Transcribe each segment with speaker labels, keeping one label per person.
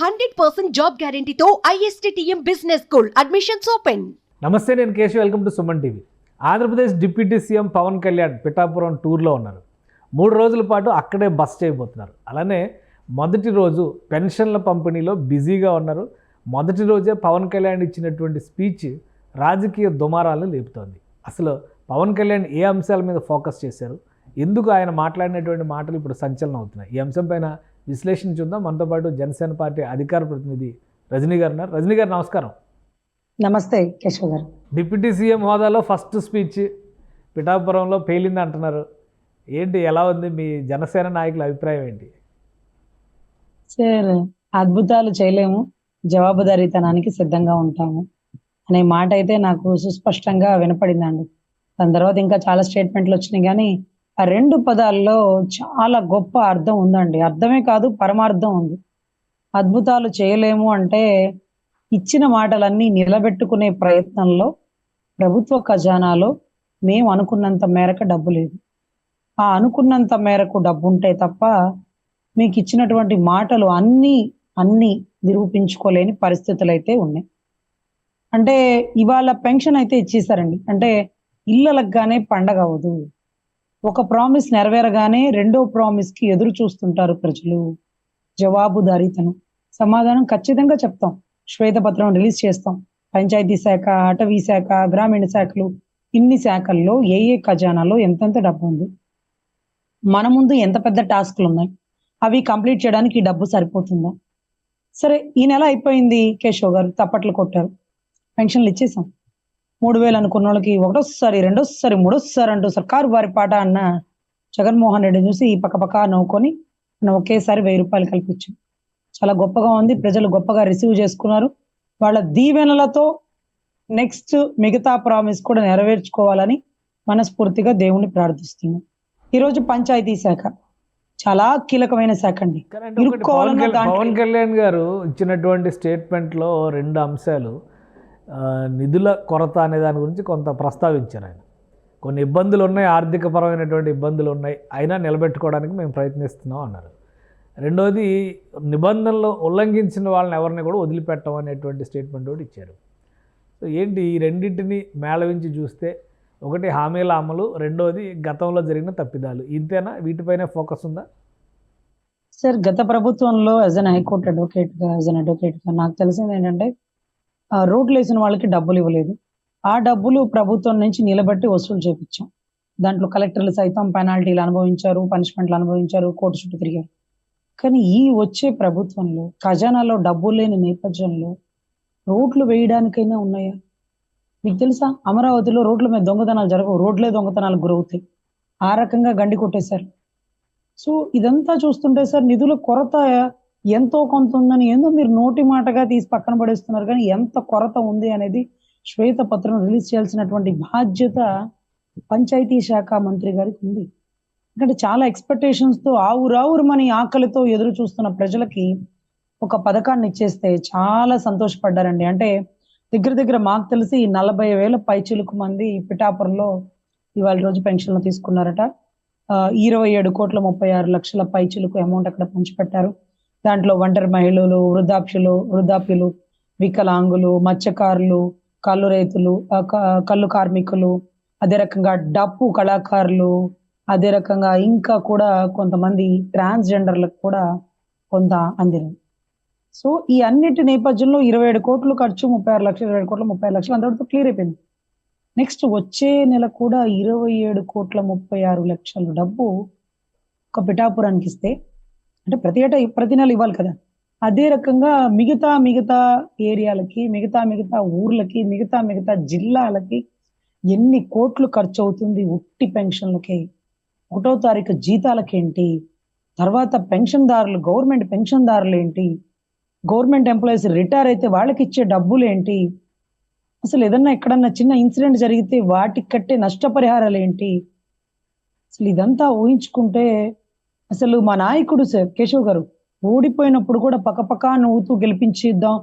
Speaker 1: 100% job గ్యారంటీతో ISTTM business school admissions open.
Speaker 2: నమస్తే, నేను Keshav. Welcome to Suman TV. Andhra Pradesh deputy CM Pawan Kalyan Pithapuram టూర్లో ఉన్నారు. 3 రోజుల పాటు అక్కడే బస చేయబోతున్నారు. అలానే మొదటి రోజు పెన్షన్ల పంపిణీలో బిజీగా ఉన్నారు. మొదటి రోజే పవన్ కళ్యాణ్ ఇచ్చినటువంటి స్పీచ్ రాజకీయ దుమారాలను లేపుతోంది. అసలు పవన్ కళ్యాణ్ ఏ అంశాల మీద ఫోకస్ చేశారు, ఎందుకు ఆయన మాట్లాడినటువంటి మాటలు ఇప్పుడు సంచలనం అవుతున్నాయి, ఈ అంశం పైన విశ్లేషణ చూద్దాం. మనతో పాటు జనసేన పార్టీ అధికార ప్రతినిధి రజనీ గారు ఉన్నారు. రజనీ గారు, నమస్కారం.
Speaker 3: నమస్తే కేశవ్ గారు.
Speaker 2: డిప్యూటీ సీఎం హోదాలో ఫస్ట్ స్పీచ్ పిఠాపురంలో పేలింది అంటున్నారు. ఏంటి, ఎలా ఉంది? మీ జనసేన నాయకుల అభిప్రాయం ఏంటి?
Speaker 3: సార్, అద్భుతాలు చేయలేము, జవాబుదారీతనానికి సిద్ధంగా ఉంటాము అనే మాట అయితే నాకు సుస్పష్టంగా వినపడిందండి. దాని తర్వాత ఇంకా చాలా స్టేట్మెంట్లు వచ్చినాయి, కానీ ఆ 2 పదాల్లో చాలా గొప్ప అర్థం ఉందండి. అర్థమే కాదు, పరమార్థం ఉంది. అద్భుతాలు చేయలేము అంటే ఇచ్చిన మాటలన్నీ నిలబెట్టుకునే ప్రయత్నంలో ప్రభుత్వ ఖజానాలో మేము అనుకున్నంత మేరకు డబ్బు లేదు. ఆ అనుకున్నంత మేరకు డబ్బు ఉంటే తప్ప మీకు ఇచ్చినటువంటి మాటలు అన్ని నిరూపించుకోలేని పరిస్థితులు అయితే ఉన్నాయి. అంటే ఇవాళ పెన్షన్ అయితే ఇచ్చేసారండి. అంటే ఇళ్ళలకు గానే పండగ అవ్వదు. ఒక ప్రామిస్ నెరవేరగానే రెండో ప్రామిస్ కి ఎదురు చూస్తుంటారు ప్రజలు. జవాబుదారీతనం, సమాధానం ఖచ్చితంగా చెప్తాం. శ్వేతపత్రం రిలీజ్ చేస్తాం. పంచాయతీ శాఖ, అటవీ శాఖ, గ్రామీణ శాఖలు, ఇన్ని శాఖల్లో ఏ ఖజానాలో ఎంతెంత డబ్బు ఉంది, మన ముందు ఎంత పెద్ద టాస్క్లు ఉన్నాయి, అవి కంప్లీట్ చేయడానికి ఈ డబ్బు సరిపోతుందా? సరే, ఈ నెల అయిపోయింది కేశవ్ గారు, తప్పట్లు కొట్టారు, పెన్షన్లు ఇచ్చేసాం. 3,000 అనుకున్న వాళ్ళకి ఒకటోసారి, రెండోసారి, మూడోసారి అంటూ సర్కారు వారి పాట అన్న జగన్మోహన్ రెడ్డి చూసి ఈ పక్క నవ్వుకొని మనం ఒకేసారి 1,000 రూపాయలు కల్పించాం. చాలా గొప్పగా ఉంది. ప్రజలు గొప్పగా రిసీవ్ చేసుకున్నారు. వాళ్ళ దీవెనలతో నెక్స్ట్ మిగతా ప్రామిస్ కూడా నెరవేర్చుకోవాలని మనస్ఫూర్తిగా దేవుణ్ణి ప్రార్థిస్తున్నాం. ఈరోజు పంచాయతీ శాఖ చాలా కీలకమైన శాఖ అండి.
Speaker 2: పవన్ కళ్యాణ్ గారు ఇచ్చినటువంటి స్టేట్మెంట్లో 2 అంశాలు, నిధుల కొరత అనే దాని గురించి కొంత ప్రస్తావించారు. ఆయన కొన్ని ఇబ్బందులు ఉన్నాయి, ఆర్థికపరమైనటువంటి ఇబ్బందులు ఉన్నాయి, అయినా నిలబెట్టుకోవడానికి మేము ప్రయత్నిస్తున్నాం అన్నారు. రెండోది, నిబంధనలు ఉల్లంఘించిన వాళ్ళని ఎవరిని కూడా వదిలిపెట్టం అనేటువంటి స్టేట్మెంట్ కూడా ఇచ్చారు. సో ఏంటి, ఈ రెండింటిని మేళవించి చూస్తే, ఒకటి హామీల అమలు, రెండోది గతంలో జరిగిన తప్పిదాలు, ఇంతేనా? వీటిపైనే ఫోకస్ ఉందా?
Speaker 3: సార్, గత ప్రభుత్వంలో యాజ్ అన్ హైకోర్టు అడ్వకేట్గా నాకు తెలిసింది ఏంటంటే, రోడ్లు వేసిన వాళ్ళకి డబ్బులు ఇవ్వలేదు. ఆ డబ్బులు ప్రభుత్వం నుంచి నిలబెట్టి వసూలు చేపించాం. దాంట్లో కలెక్టర్లు సైతం పెనాల్టీలు అనుభవించారు, పనిష్మెంట్లు అనుభవించారు, కోర్టు చుట్టూ తిరిగారు. కానీ ఈ వచ్చే ప్రభుత్వంలో ఖజానాలో డబ్బులు లేని నేపథ్యంలో రోడ్లు వేయడానికైనా ఉన్నాయా? మీకు తెలుసా, అమరావతిలో రోడ్ల మీద దొంగతనాలు జరగవు, రోడ్లే దొంగతనాలకు గురవుతాయి. ఆ రకంగా గండి కొట్టేశారు. సో ఇదంతా చూస్తుంటే సార్, నిధుల కొరత ఎంతో కొంత ఉందని ఏందో మీరు నోటి మాటగా తీసి పక్కన పడేస్తున్నారు. కానీ ఎంత కొరత ఉంది అనేది శ్వేతపత్రం రిలీజ్ చేయాల్సినటువంటి బాధ్యత పంచాయతీ శాఖ మంత్రి గారికి ఉంది. ఎందుకంటే చాలా ఎక్స్పెక్టేషన్స్ తో ఆవురావురమని ఆకలితో ఎదురు చూస్తున్న ప్రజలకి ఒక పథకాన్ని ఇచ్చేస్తే చాలా సంతోషపడ్డారండి. అంటే దగ్గర మాకు తెలిసి 40,000 పైచిలుకు మంది పిఠాపురంలో ఇవాళ రోజు పెన్షన్లు తీసుకున్నారట. 27,36,00,000 పైచిలుకు అమౌంట్ అక్కడ పంచిపెట్టారు. దాంట్లో ఒంటరి మహిళలు, వృద్ధాప్యులు, వికలాంగులు, మత్స్యకారులు, కళ్ళు రైతులు, కళ్ళు కార్మికులు, అదే రకంగా డప్పు కళాకారులు, అదే రకంగా ఇంకా కూడా కొంతమంది ట్రాన్స్జెండర్లకు కూడా కొంత అందింది. సో ఈ అన్నిటి నేపథ్యంలో 27 కోట్లు ఖర్చు, 36 లక్షలు, 27 కోట్లు 30 లక్షలు అంతవరకు క్లియర్ అయిపోయింది. నెక్స్ట్ వచ్చే నెల కూడా 27,36,00,000 డబ్బు ఒక పిఠాపురానికి ఇస్తే, అంటే ప్రతి నెల ఇవ్వాలి కదా. అదే రకంగా మిగతా ఏరియాలకి, మిగతా ఊర్లకి, మిగతా జిల్లాలకి ఎన్ని కోట్లు ఖర్చు అవుతుంది ఉట్టి పెన్షన్లకి. 1వ తారీఖు జీతాలకేంటి, తర్వాత పెన్షన్దారులు, గవర్నమెంట్ పెన్షన్దారులు ఏంటి, గవర్నమెంట్ ఎంప్లాయీస్ రిటైర్ అయితే వాళ్ళకి ఇచ్చే డబ్బులు ఏంటి, అసలు ఏదన్నా ఎక్కడన్నా చిన్న ఇన్సిడెంట్ జరిగితే వాటికి కట్టే నష్టపరిహారాలు ఏంటి, అసలు ఇదంతా ఊహించుకుంటే అసలు మా నాయకుడు సార్ కేశవ్ గారు ఓడిపోయినప్పుడు కూడా పక్కపక్క నవ్వుతూ గెలిపించిద్దాం,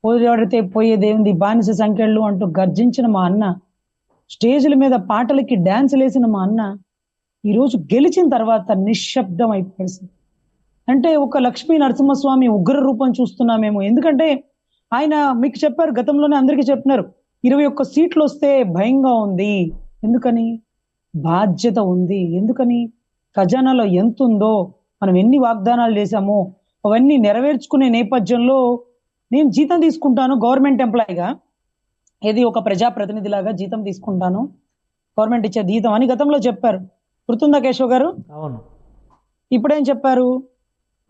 Speaker 3: పోరాడితే పోయేదేంది, బానిస సంఖ్యలు అంటూ గర్జించిన మా అన్న, స్టేజ్ల మీద పాటలకి డాన్సులు వేసిన మా అన్న ఈరోజు గెలిచిన తర్వాత నిశ్శబ్దం అయిపోయాడు సార్. అంటే ఒక లక్ష్మీ నరసింహస్వామి ఉగ్ర రూపం చూస్తున్నామేమో. ఎందుకంటే ఆయన మీకు చెప్పారు, గతంలోనే అందరికీ చెప్పినారు, 21 సీట్లు వస్తే భయంగా ఉంది. ఎందుకని? బాధ్యత ఉంది. ఎందుకని? ఖజానాలో ఎంతుందో, మనం ఎన్ని వాగ్దానాలు చేశామో అవన్నీ నెరవేర్చుకునే నేపథ్యంలో నేను జీతం తీసుకుంటాను గవర్నమెంట్ ఎంప్లాయీగా, ఏది ఒక ప్రజాప్రతినిధిలాగా జీతం తీసుకుంటాను, గవర్నమెంట్ ఇచ్చే జీతం అని గతంలో చెప్పారు. గుర్తుందా కేశవ్ గారు?
Speaker 2: అవును.
Speaker 3: ఇప్పుడేం చెప్పారు?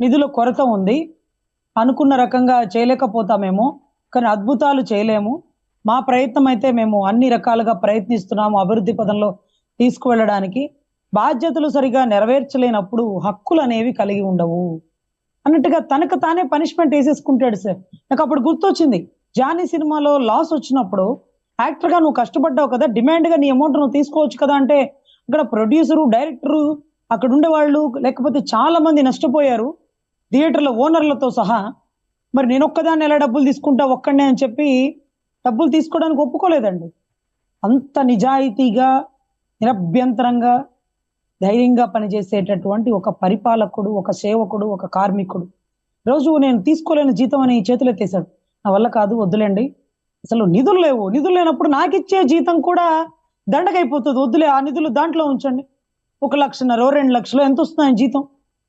Speaker 3: నిధుల కొరత ఉంది, అనుకున్న రకంగా చేయలేకపోతామేమో, కానీ అద్భుతాలు చేయలేము, మా ప్రయత్నం అయితే మేము అన్ని రకాలుగా ప్రయత్నిస్తున్నాము అభివృద్ధి పదంలో తీసుకువెళ్ళడానికి. బాధ్యతలు సరిగా నెరవేర్చలేనప్పుడు హక్కులు అనేవి కలిగి ఉండవు అన్నట్టుగా తనకు తానే పనిష్మెంట్ వేసేసుకుంటాడు సార్. నాకు అప్పుడు గుర్తొచ్చింది, జానీ సినిమాలో లాస్ వచ్చినప్పుడు యాక్టర్ గా నువ్వు కష్టపడ్డావు కదా, డిమాండ్ గా నీ అమౌంట్ నువ్వు తీసుకోవచ్చు కదా అంటే, అక్కడ ప్రొడ్యూసరు, డైరెక్టరు, అక్కడ ఉండే వాళ్ళు లేకపోతే చాలా మంది నష్టపోయారు, థియేటర్ల ఓనర్లతో సహా. మరి నేను ఒక్కదాన్ని ఎలా డబ్బులు తీసుకుంటా ఒక్కడనే అని చెప్పి డబ్బులు తీసుకోవడానికి ఒప్పుకోలేదండి. అంత నిజాయితీగా, నిరభ్యంతరంగా, ధైర్యంగా పనిచేసేటటువంటి ఒక పరిపాలకుడు, ఒక సేవకుడు, ఒక కార్మికుడు రోజు నేను తీసుకోలేని జీతం అని చేతులెత్తేశాడు. నా వల్ల కాదు, వద్దులేండి, అసలు నిధులు లేవు, నిధులు లేనప్పుడు నాకు ఇచ్చే జీతం కూడా దండగైపోతుంది, వద్దులే, ఆ నిధులు దాంట్లో ఉంచండి, 1,00,000 2 లక్షలు ఎంత వస్తున్నాయి జీతం,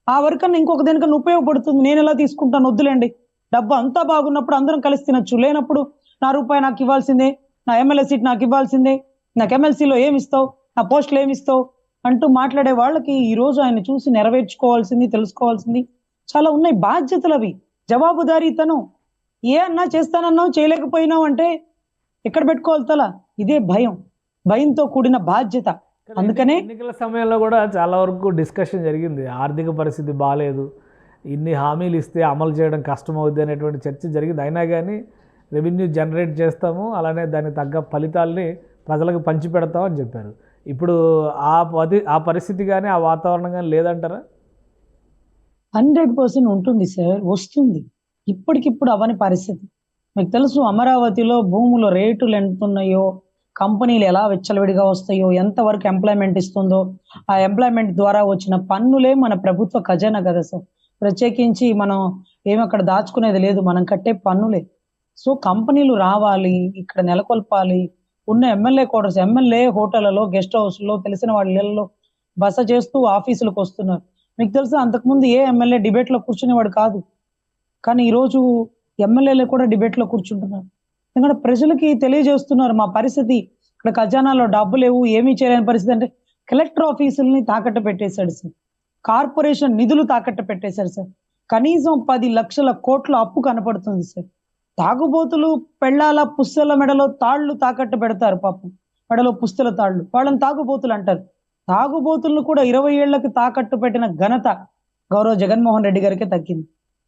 Speaker 3: ఆ వరకన్నా ఇంకొక దేనికన్నా ఉపయోగపడుతుంది, నేను ఎలా తీసుకుంటాను, వద్దులేండి, డబ్బు అంతా బాగున్నప్పుడు అందరం కలిసి తినొచ్చు, లేనప్పుడు నా రూపాయి నాకు ఇవ్వాల్సిందే, నా ఎమ్మెల్యే సీట్ నాకు ఇవ్వాల్సిందే, నాకు ఎమ్మెల్సీలో ఏమి ఇస్తావు, నా పోస్టులు ఏమి ఇస్తావు అంటూ మాట్లాడే వాళ్ళకి ఈ రోజు ఆయన చూసి నెరవేర్చుకోవాల్సింది, తెలుసుకోవాల్సింది చాలా ఉన్నాయి. బాధ్యతలు అవి, జవాబుదారీతనం. ఏ అన్నా చేస్తానన్నావు, చేయలేకపోయినావు అంటే ఎక్కడ పెట్టుకోవాలి తల? ఇదే భయం, భయంతో కూడిన బాధ్యత. అందుకనే
Speaker 2: ఎన్నికల సమయంలో కూడా చాలా వరకు డిస్కషన్ జరిగింది, ఆర్థిక పరిస్థితి బాగాలేదు, ఇన్ని హామీలు ఇస్తే అమలు చేయడం కష్టమవుద్ది అనేటువంటి చర్చ జరిగింది. అయినా కానీ రెవెన్యూ జనరేట్ చేస్తాము, అలానే దానికి తగ్గ ఫలితాలని ప్రజలకు పంచిపెడతాం అని చెప్పారు. ఇప్పుడు ఆ పరిస్థితి కానీ ఆ వాతావరణం కానీ లేదంటారా?
Speaker 3: 100% ఉంటుంది సార్, వస్తుంది. ఇప్పటికిప్పుడు అవని పరిస్థితి. మీకు తెలుసు, అమరావతిలో భూముల రేటులు ఎంత ఉన్నాయో, కంపెనీలు ఎలా విచ్చలవిడిగా వస్తాయో, ఎంతవరకు ఎంప్లాయ్మెంట్ ఇస్తుందో, ఆ ఎంప్లాయ్మెంట్ ద్వారా వచ్చిన పన్నులే మన ప్రభుత్వ ఖజానా కదా సార్. ప్రత్యేకించి మనం ఏమి అక్కడ దాచుకునేది లేదు, మనం కట్టే పన్నులే. సో కంపెనీలు రావాలి, ఇక్కడ నెలకొల్పాలి, ఉన్న ఎమ్మెల్యే క్వార్టర్స్, ఎమ్మెల్యే హోటళ్లలో, గెస్ట్ హౌస్లో, తెలిసిన వాళ్ళ ఇళ్లలో బస చేస్తూ ఆఫీసులకు వస్తున్నారు. మీకు తెలుసు, అంతకుముందు ఏ ఎమ్మెల్యే డిబేట్లో కూర్చునేవాడు కాదు, కానీ ఈరోజు ఎమ్మెల్యేలు కూడా డిబేట్లో కూర్చుంటున్నారు. ఎందుకంటే ప్రజలకి తెలియజేస్తున్నారు మా పరిస్థితి, ఇక్కడ ఖజానాలో డబ్బు లేవు, ఏమీ చేయలేని పరిస్థితి. అంటే కలెక్టర్ ఆఫీసుల్ని తాకట్టు పెట్టేశాడు సార్, కార్పొరేషన్ నిధులు తాకట్టు పెట్టేశారు సార్, కనీసం 10 లక్షల కోట్ల అప్పు కనపడుతుంది సార్. తాగుబోతులు పెళ్ళాల పుస్తల మెడలో తాళ్లు తాకట్టు పెడతారు, పాపం మెడలో పుస్తల తాళ్లు, వాళ్ళని తాగుబోతులు అంటారు. తాగుబోతులను కూడా 20 ఏళ్లకి తాకట్టు పెట్టిన ఘనత గౌరవ జగన్మోహన్ రెడ్డి గారికి తగ్గింది.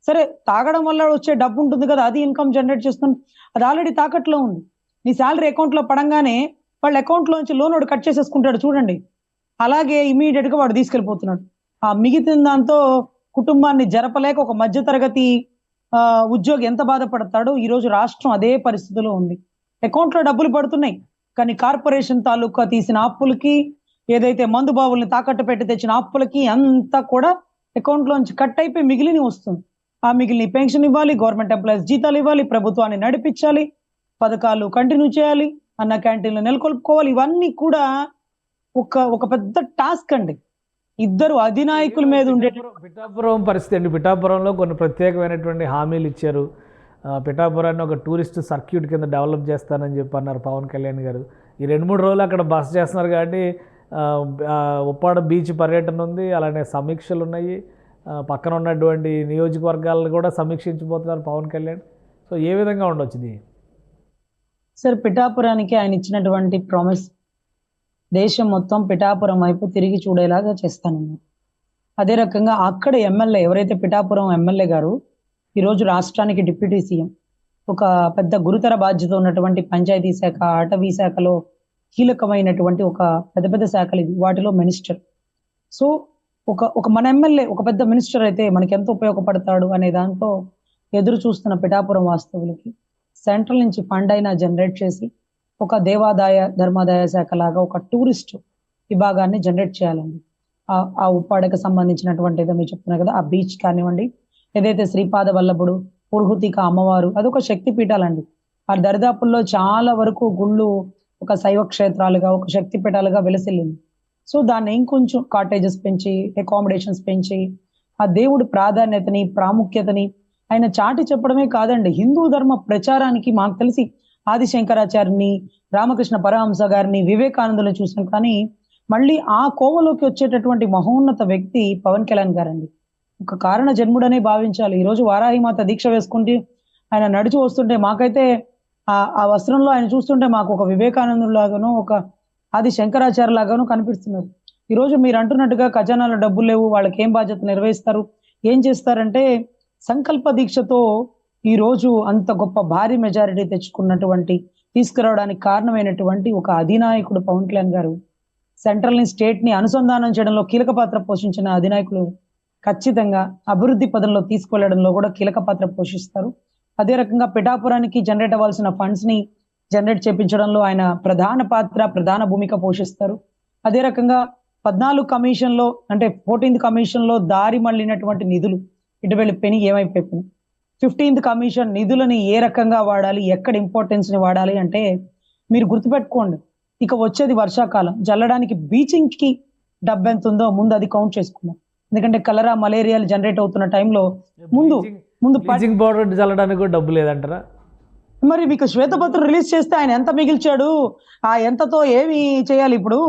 Speaker 3: సరే, తాగడం వల్ల వచ్చే డబ్బు ఉంటుంది కదా, అది ఇన్కమ్ జనరేట్ చేస్తుంది, అది ఆల్రెడీ తాకట్లో ఉంది. నీ శాలరీ అకౌంట్లో పడంగానే వాళ్ళ అకౌంట్లోంచి లోన్ వాడు కట్ చేసేసుకుంటాడు చూడండి, అలాగే ఇమీడియట్ గా వాడు తీసుకెళ్ళిపోతున్నాడు. ఆ మిగిలిన దాంతో కుటుంబాన్ని జరపలేక ఒక మధ్యతరగతి ఉద్యోగి ఎంత బాధపడతాడో, ఈ రోజు రాష్ట్రం అదే పరిస్థితిలో ఉంది. అకౌంట్లో డబ్బులు పడుతున్నాయి, కానీ కార్పొరేషన్ తాలూకా తీసిన అప్పులకి, ఏదైతే మందు బావుల్ని తాకట్టు పెట్టి తెచ్చిన అప్పులకి అంతా కూడా అకౌంట్లోంచి కట్ అయిపోయి మిగిలిన వస్తుంది. ఆ మిగిలిన పెన్షన్ ఇవ్వాలి, గవర్నమెంట్ ఎంప్లాయీస్ జీతాలు ఇవ్వాలి, ప్రభుత్వాన్ని నడిపించాలి, పథకాలు కంటిన్యూ చేయాలి, అన్న క్యాంటీన్లు నెలకొల్పుకోవాలి. ఇవన్నీ కూడా ఒక పెద్ద టాస్క్ అండి. ఇద్దరు అధినాయకుల మీద ఉండే
Speaker 2: పిఠాపురం పరిస్థితి అండి. పిఠాపురంలో కొన్ని ప్రత్యేకమైనటువంటి హామీలు ఇచ్చారు. పిఠాపురాన్ని ఒక టూరిస్ట్ సర్క్యూట్ కింద డెవలప్ చేస్తానని చెప్పి అన్నారు పవన్ కళ్యాణ్ గారు. ఈ 2-3 రోజులు అక్కడ బస చేస్తున్నారు కాబట్టి ఉప్పాడ బీచ్ పర్యటన ఉంది, అలానే సమీక్షలు ఉన్నాయి, పక్కన ఉన్నటువంటి నియోజకవర్గాలను కూడా సమీక్షించబోతున్నారు పవన్ కళ్యాణ్. సో ఏ విధంగా ఉండొచ్చు ఇది?
Speaker 3: సార్, పిఠాపురానికి ఆయన ఇచ్చినటువంటి ప్రామిస్, దేశం మొత్తం పిఠాపురం వైపు తిరిగి చూడేలాగా చేస్తానన్నారు. అదే రకంగా అక్కడ ఎమ్మెల్యే ఎవరైతే పిఠాపురం ఎమ్మెల్యే గారు ఈరోజు రాష్ట్రానికి డిప్యూటీ సీఎం, ఒక పెద్ద గురుతర బాధ్యత ఉన్నటువంటి పంచాయతీ శాఖ, అటవీ శాఖలో కీలకమైనటువంటి ఒక పెద్ద శాఖలు ఇవి, వాటిలో మినిస్టర్. సో ఒక మన ఎమ్మెల్యే ఒక పెద్ద మినిస్టర్ అయితే మనకి ఎంత ఉపయోగపడతాడు అనే దాంతో ఎదురు చూస్తున్న పిఠాపురం వాస్తవులకి సెంట్రల్ నుంచి ఫండ్ అయినా జనరేట్ చేసి ఒక దేవాదాయ ధర్మాదాయ శాఖ లాగా ఒక టూరిస్ట్ విభాగాన్ని జనరేట్ చేయాలండి. ఆ ఉప్పాడకు సంబంధించినటువంటి ఏదో మీరు చెప్తున్నారు కదా, ఆ బీచ్ కానివ్వండి, ఏదైతే శ్రీపాద వల్లభుడు, పురుహుతిక అమ్మవారు, అదొక శక్తి పీఠాలండి. ఆ దరిదాపుల్లో చాలా వరకు గుళ్ళు ఒక శైవ క్షేత్రాలుగా, ఒక శక్తి పీఠాలుగా వెలసిల్లింది. సో దాన్ని ఇంకొంచెం కాటేజెస్ పెంచి, అకామిడేషన్స్ పెంచి, ఆ దేవుడి ప్రాధాన్యతని, ప్రాముఖ్యతని ఆయన చాటి చెప్పడమే కాదండి, హిందూ ధర్మ ప్రచారానికి మాకు తెలిసి ఆది శంకరాచార్యుని, రామకృష్ణ పరమహంస గారిని, వివేకానందుని చూసాం. కానీ మళ్ళీ ఆ కోవలోకి వచ్చేటటువంటి మహోన్నత వ్యక్తి పవన్ కళ్యాణ్ గారండి. ఒక కారణ జన్ముడనే భావించాలి. ఈ రోజు వారాహిమాత దీక్ష వేసుకుంటే ఆయన నడిచి వస్తుంటే మాకైతే ఆ వస్త్రంలో ఆయన చూస్తుంటే మాకు ఒక వివేకానందుడు లాగానో, ఒక ఆది శంకరాచార్య లాగానో కనిపిస్తున్నారు. ఈ రోజు మీరు అంటున్నట్టుగా ఖజానాలో డబ్బులు లేవు, వాళ్ళకి ఏం బాధ్యత నిర్వహిస్తారు, ఏం చేస్తారంటే సంకల్ప దీక్షతో ఈ రోజు అంత గొప్ప భారీ మెజారిటీ తెచ్చుకున్నటువంటి, తీసుకురావడానికి కారణమైనటువంటి ఒక అధినాయకుడు పవన్ కళ్యాణ్ గారు, సెంట్రల్ ని స్టేట్ ని అనుసంధానం చేయడంలో కీలక పాత్ర పోషించిన అధినాయకులు ఖచ్చితంగా అభివృద్ధి పదంలో తీసుకువెళ్లడంలో కూడా కీలక పాత్ర పోషిస్తారు. అదే రకంగా పిఠాపురానికి జనరేట్ అవ్వాల్సిన ఫండ్స్ ని జనరేట్ చేపించడంలో ఆయన ప్రధాన భూమిక పోషిస్తారు. అదే రకంగా 14 కమిషన్లో అంటే 14th కమిషన్లో దారి మళ్ళినటువంటి నిధులు ఇటు వెళ్ళి పెని ఏమైపోయినాయి. 15th కమిషన్ నిధులని ఏ రకంగా వాడాలి, ఎక్కడ ఇంపార్టెన్స్ ని వాడాలి అంటే మీరు గుర్తుపెట్టుకోండి. ఇక వచ్చేది వర్షాకాలం, జల్లడానికి బీచింగ్ కి డబ్బు ఎంత ఉందో ముందు అది కౌంట్ చేసుకున్నాం. ఎందుకంటే కలరా, మలేరియాలు జనరేట్ అవుతున్న టైంలో ముందు
Speaker 2: బ్లీచింగ్ పౌడర్ చల్లడానికి కూడా డబ్బు లేదంటారా?
Speaker 3: మరి మీకు శ్వేతపత్రం రిలీజ్ చేస్తే ఆయన ఎంత మిగిల్చాడు, ఆ ఎంతతో ఏమి చేయాలి ఇప్పుడు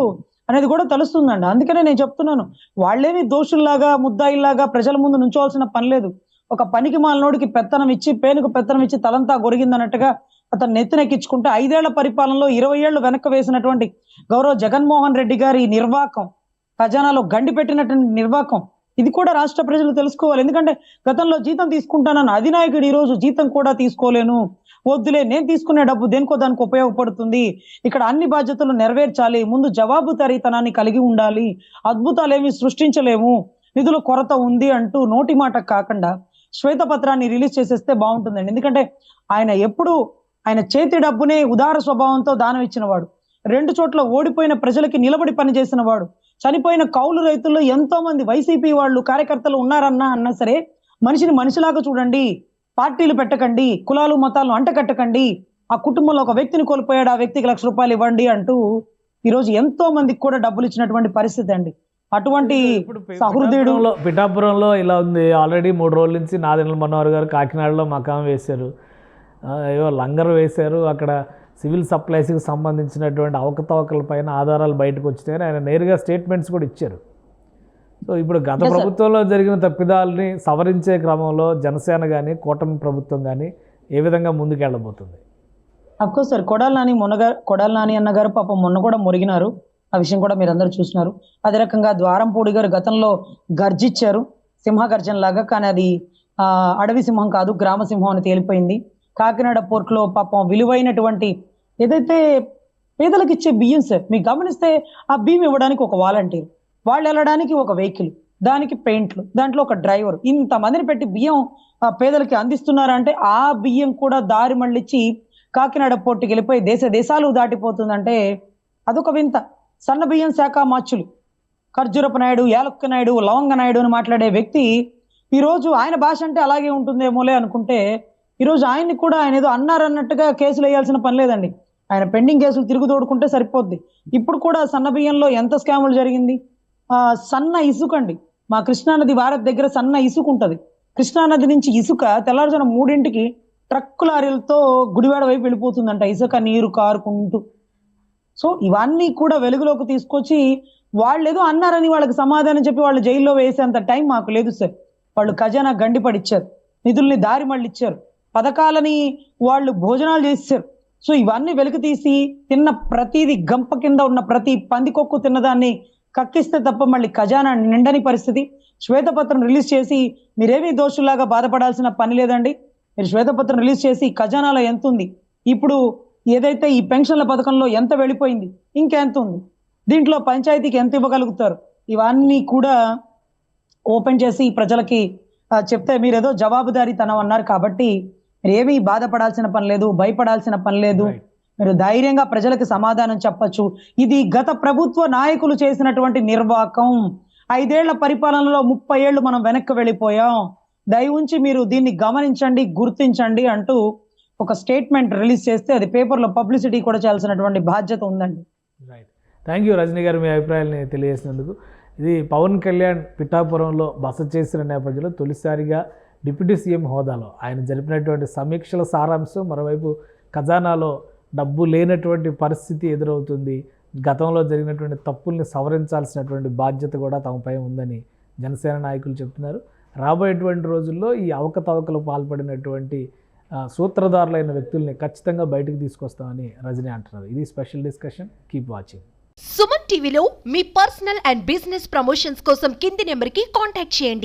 Speaker 3: అనేది కూడా తెలుస్తుందండి. అందుకనే నేను చెప్తున్నాను, వాళ్ళేమి దోషుల్లాగా, ముద్దాయిల్లాగా ప్రజల ముందు నుంచోవాల్సిన పని లేదు. ఒక పనికి మాలనోడికి పెత్తనం ఇచ్చి, పేనుకు పెత్తనం ఇచ్చి తలంతా గొరిగిందన్నట్టుగా అతను నెత్తినెక్కించుకుంటే 5 ఏళ్ల పరిపాలనలో 20 ఏళ్లు వెనక్కి వేసినటువంటి గౌరవ జగన్మోహన్ రెడ్డి గారి నిర్వాకం, ఖజానాలో గండి పెట్టినటువంటి నిర్వాకం, ఇది కూడా రాష్ట్ర ప్రజలు తెలుసుకోవాలి. ఎందుకంటే గతంలో జీతం తీసుకుంటానన్న అధినాయకుడు ఈ రోజు జీతం కూడా తీసుకోలేను, వద్దులే, నేను తీసుకునే డబ్బు దేనికో దానికి ఉపయోగపడుతుంది, ఇక్కడ అన్ని బాధ్యతలు నెరవేర్చాలి, ముందు జవాబుదారీతనాన్ని కలిగి ఉండాలి, అద్భుతాలు ఏమి సృష్టించలేము, నిధుల కొరత ఉంది అంటూ నోటి మాట కాకుండా శ్వేతపత్రాన్ని రిలీజ్ చేసేస్తే బాగుంటుందండి. ఎందుకంటే ఆయన చేతి డబ్బునే ఉదార స్వభావంతో దానం ఇచ్చిన వాడు, 2 చోట్ల ఓడిపోయిన ప్రజలకి నిలబడి పనిచేసిన వాడు, చనిపోయిన కౌలు రైతుల్లో ఎంతో మంది వైసీపీ వాళ్ళు కార్యకర్తలు అన్నా సరే మనిషిని మనిషిలాగా చూడండి, పార్టీలు పెట్టకండి, కులాలు మతాలను అంటకట్టకండి, ఆ కుటుంబంలో ఒక వ్యక్తిని కోల్పోయాడు, ఆ వ్యక్తికి ₹1,00,000 ఇవ్వండి అంటూ ఈరోజు ఎంతో మందికి కూడా డబ్బులు ఇచ్చినటువంటి పరిస్థితి అండి. అటువంటి సహృదయుడు
Speaker 2: పిఠాపురంలో ఇలా ఉంది. ఆల్రెడీ 3 రోజుల నుంచి నాదెండ్ల మనోహర్ గారు కాకినాడలో మకాం వేశారు, ఏవో లంగర్ వేశారు. అక్కడ సివిల్ సప్లైస్కి సంబంధించినటువంటి అవకతవకల పైన ఆధారాలు బయటకు వచ్చినాయని ఆయన నేరుగా స్టేట్మెంట్స్ కూడా ఇచ్చారు. సో ఇప్పుడు గత ప్రభుత్వంలో జరిగిన తప్పిదాలని సవరించే క్రమంలో జనసేన కానీ, కూటమి ప్రభుత్వం కానీ ఏ విధంగా ముందుకెళ్ళబోతుంది?
Speaker 3: అఫ్కోర్స్ సార్, కొడాలి నాని అన్నగారు పాపం మొన్న కూడా మురిగినారు, ఆ విషయం కూడా మీరు అందరూ చూసినారు. అదే రకంగా ద్వారంపూడి గారు గతంలో గర్జించారు సింహగర్జన లాగా, కానీ అది అడవి సింహం కాదు, గ్రామ సింహం అని తేలిపోయింది. కాకినాడ పోర్టులో పాపం విలువైనటువంటి ఏదైతే పేదలకు ఇచ్చే బియ్యం సార్, మీకు గమనిస్తే ఆ బియ్యం ఇవ్వడానికి ఒక వాలంటీర్, వాళ్ళు వెళ్ళడానికి ఒక వెహికల్, దానికి పెయింట్లు, దాంట్లో ఒక డ్రైవర్, ఇంతమందిని పెట్టి బియ్యం పేదలకి అందిస్తున్నారంటే ఆ బియ్యం కూడా దారి మళ్ళించి కాకినాడ పోర్టుకి వెళ్ళిపోయి దేశాలు దాటిపోతుందంటే అదొక వింత. సన్న బియ్యం శాఖ మార్చులు ఖర్జూరపు నాయుడు, యాలక్క నాయుడు, లవంగ నాయుడు అని మాట్లాడే వ్యక్తి ఈరోజు ఆయన భాష అంటే అలాగే ఉంటుందేమోలే అనుకుంటే, ఈరోజు ఆయన్ని కూడా ఆయన ఏదో అన్నారన్నట్టుగా కేసులు వేయాల్సిన పని లేదండి. ఆయన పెండింగ్ కేసులు తిరుగు తోడుకుంటే సరిపోద్ది. ఇప్పుడు కూడా సన్న బియ్యంలో ఎంత స్కాములు జరిగింది. సన్న ఇసుక అండి, మా కృష్ణానది వారధి దగ్గర సన్న ఇసుక ఉంటుంది. కృష్ణానది నుంచి ఇసుక తెల్లారుజామున 3ంటికి ట్రక్కు లారీలతో గుడివాడ వైపు వెళ్ళిపోతుందంట, ఇసుక నీరు కారుకుంటూ. సో ఇవన్నీ కూడా వెలుగులోకి తీసుకొచ్చి వాళ్ళు ఏదో అన్నారని వాళ్ళకి సమాధానం చెప్పి వాళ్ళు జైల్లో వేసేంత టైం మాకు లేదు సార్. వాళ్ళు ఖజానా గండిపడిచ్చారు, నిధుల్ని దారి మళ్ళిచ్చారు, పథకాలని వాళ్ళు భోజనాలు చేశారు. సో ఇవన్నీ వెలుగు తీసి తిన్న ప్రతిది గంప కింద ఉన్న ప్రతి పందికొక్కు తిన్నదాన్ని కక్కిస్తే తప్ప మళ్ళీ ఖజానా నిండని పరిస్థితి. శ్వేతపత్రం రిలీజ్ చేసి మీరేమీ దోషుల్లాగా బాధపడాల్సిన పని లేదండి. మీరు శ్వేతపత్రం రిలీజ్ చేసి ఖజానాలో ఎంత ఉంది, ఇప్పుడు ఏదైతే ఈ పెన్షన్ల పథకంలో ఎంత వెళ్ళిపోయింది, ఇంకెంత ఉంది, దీంట్లో పంచాయతీకి ఎంత ఇవ్వగలుగుతారు, ఇవన్నీ కూడా ఓపెన్ చేసి ప్రజలకి చెప్తే మీరు ఏదో జవాబుదారీతనం అన్నారు కాబట్టి మీరు ఏమీ బాధపడాల్సిన పని లేదు, భయపడాల్సిన పని లేదు. మీరు ధైర్యంగా ప్రజలకు సమాధానం చెప్పచ్చు. ఇది గత ప్రభుత్వ నాయకులు చేసినటువంటి నిర్వాకం. 5 ఏళ్ల పరిపాలనలో 30 ఏళ్ళు మనం వెనక్కి వెళ్ళిపోయాం. దయవుంచి మీరు దీన్ని గమనించండి, గుర్తించండి అంటూ ఒక స్టేట్మెంట్ రిలీజ్ చేస్తే అది పేపర్లో పబ్లిసిటీ కూడా చేయాల్సినటువంటి బాధ్యత ఉందండి.
Speaker 2: రైట్. థ్యాంక్ యూ రజనీ గారు, మీ అభిప్రాయాలని తెలియజేసినందుకు. ఇది పవన్ కళ్యాణ్ పిఠాపురంలో బస చేసిన నేపథ్యంలో తొలిసారిగా డిప్యూటీ సీఎం హోదాలో ఆయన జరిపినటువంటి సమీక్షల సారాంశం, మరోవైపు ఖజానాలో డబ్బు లేనటువంటి పరిస్థితి ఎదురవుతుంది, గతంలో జరిగినటువంటి తప్పుల్ని సవరించాల్సినటువంటి బాధ్యత కూడా తమపై ఉందని జనసేన నాయకులు చెప్తున్నారు. రాబోయేటువంటి రోజుల్లో ఈ అవకతవకలు పాల్పడినటువంటి సూత్రధారులైన వ్యక్తుల్ని ఖచ్చితంగా బయటకు తీసుకొస్తామని రజనీ అంటున్నారు. ఇది special discussion. Keep watching.
Speaker 1: Suman టీవీలో మీ పర్సనల్ అండ్ బిజినెస్ ప్రమోషన్స్ కోసం కింది నెంబర్కి కాంటాక్ట్ చేయండి.